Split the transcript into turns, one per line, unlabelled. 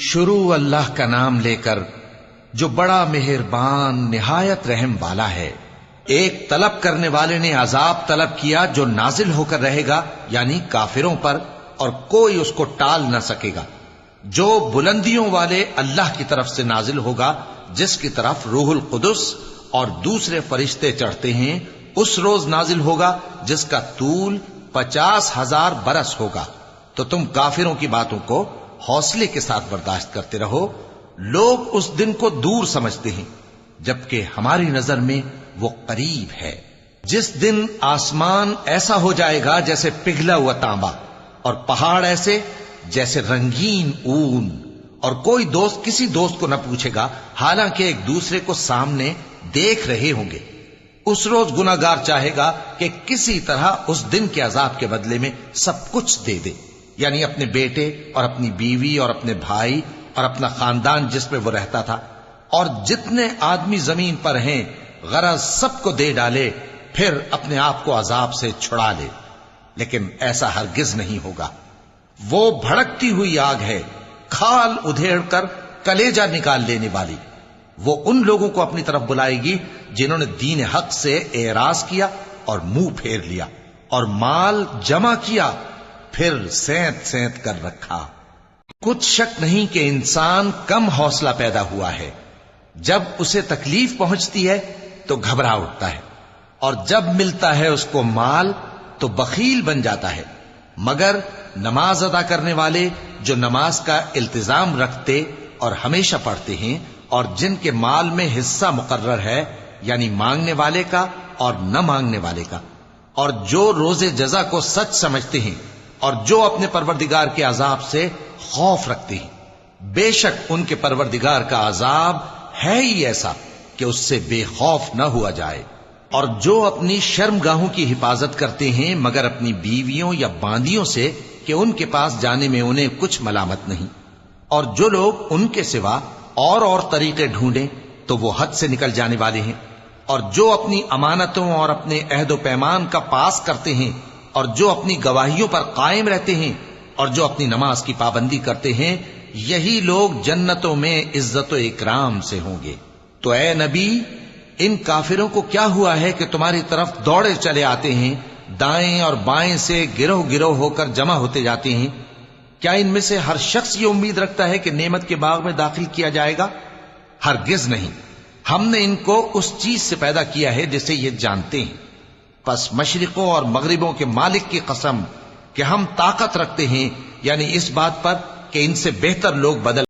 شروع اللہ کا نام لے کر جو بڑا مہربان نہایت رحم والا ہے۔ ایک طلب کرنے والے نے عذاب طلب کیا جو نازل ہو کر رہے گا یعنی کافروں پر، اور کوئی اس کو ٹال نہ سکے گا۔ جو بلندیوں والے اللہ کی طرف سے نازل ہوگا، جس کی طرف روح القدس اور دوسرے فرشتے چڑھتے ہیں، اس روز نازل ہوگا جس کا طول 50,000 برس ہوگا۔ تو تم کافروں کی باتوں کو حوصلے کے ساتھ برداشت کرتے رہو۔ لوگ اس دن کو دور سمجھتے ہیں جبکہ ہماری نظر میں وہ قریب ہے۔ جس دن آسمان ایسا ہو جائے گا جیسے پگھلا ہوا تانبا، اور پہاڑ ایسے جیسے رنگین اون، اور کوئی دوست کسی دوست کو نہ پوچھے گا حالانکہ ایک دوسرے کو سامنے دیکھ رہے ہوں گے۔ اس روز گناہگار چاہے گا کہ کسی طرح اس دن کے عذاب کے بدلے میں سب کچھ دے دے، یعنی اپنے بیٹے اور اپنی بیوی اور اپنے بھائی اور اپنا خاندان جس میں وہ رہتا تھا، اور جتنے آدمی زمین پر ہیں غرض سب کو دے ڈالے، پھر اپنے آپ کو عذاب سے چھڑا لے۔ لیکن ایسا ہرگز نہیں ہوگا۔ وہ بھڑکتی ہوئی آگ ہے، کھال ادھیڑ کر کلیجہ نکال لینے والی۔ وہ ان لوگوں کو اپنی طرف بلائے گی جنہوں نے دین حق سے اعراض کیا اور منہ پھیر لیا، اور مال جمع کیا پھر سینت سینت کر رکھا۔ کچھ شک نہیں کہ انسان کم حوصلہ پیدا ہوا ہے۔ جب اسے تکلیف پہنچتی ہے تو گھبرا اٹھتا ہے، اور جب ملتا ہے اس کو مال تو بخیل بن جاتا ہے۔ مگر نماز ادا کرنے والے جو نماز کا التزام رکھتے اور ہمیشہ پڑھتے ہیں، اور جن کے مال میں حصہ مقرر ہے، یعنی مانگنے والے کا اور نہ مانگنے والے کا، اور جو روز جزا کو سچ سمجھتے ہیں، اور جو اپنے پروردگار کے عذاب سے خوف رکھتے ہیں، بے شک ان کے پروردگار کا عذاب ہے ہی ایسا کہ اس سے بے خوف نہ ہوا جائے۔ اور جو اپنی شرمگاہوں کی حفاظت کرتے ہیں مگر اپنی بیویوں یا باندیوں سے کہ ان کے پاس جانے میں انہیں کچھ ملامت نہیں، اور جو لوگ ان کے سوا اور طریقے ڈھونڈیں تو وہ حد سے نکل جانے والے ہیں، اور جو اپنی امانتوں اور اپنے عہد و پیمان کا پاس کرتے ہیں، اور جو اپنی گواہیوں پر قائم رہتے ہیں، اور جو اپنی نماز کی پابندی کرتے ہیں، یہی لوگ جنتوں میں عزت و اکرام سے ہوں گے۔ تو اے نبی، ان کافروں کو کیا ہوا ہے کہ تمہاری طرف دوڑے چلے آتے ہیں، دائیں اور بائیں سے گروہ گروہ ہو کر جمع ہوتے جاتے ہیں؟ کیا ان میں سے ہر شخص یہ امید رکھتا ہے کہ نعمت کے باغ میں داخل کیا جائے گا؟ ہرگز نہیں۔ ہم نے ان کو اس چیز سے پیدا کیا ہے جسے یہ جانتے ہیں۔ پس مشرقوں اور مغربوں کے مالک کی قسم کہ ہم طاقت رکھتے ہیں، یعنی اس بات پر کہ ان سے بہتر لوگ بدل